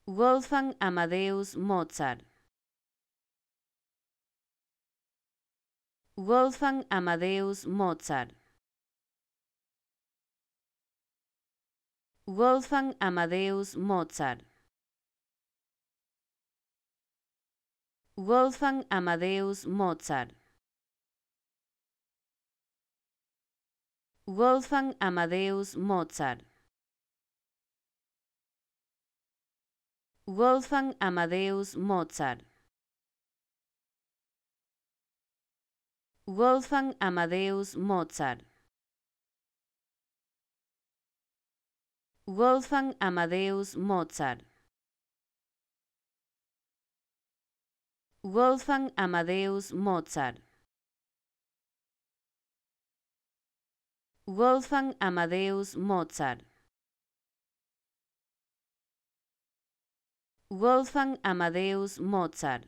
Wolfgang Amadeus Mozart. Wolfgang Amadeus Mozart. Wolfgang Amadeus Mozart. Wolfgang Amadeus Mozart. Wolfgang Amadeus Mozart. Wolfgang Amadeus Mozart. Wolfgang Amadeus Mozart. Wolfgang Amadeus Mozart. Wolfgang Amadeus Mozart. Wolfgang Amadeus Mozart. Wolfgang Amadeus Mozart.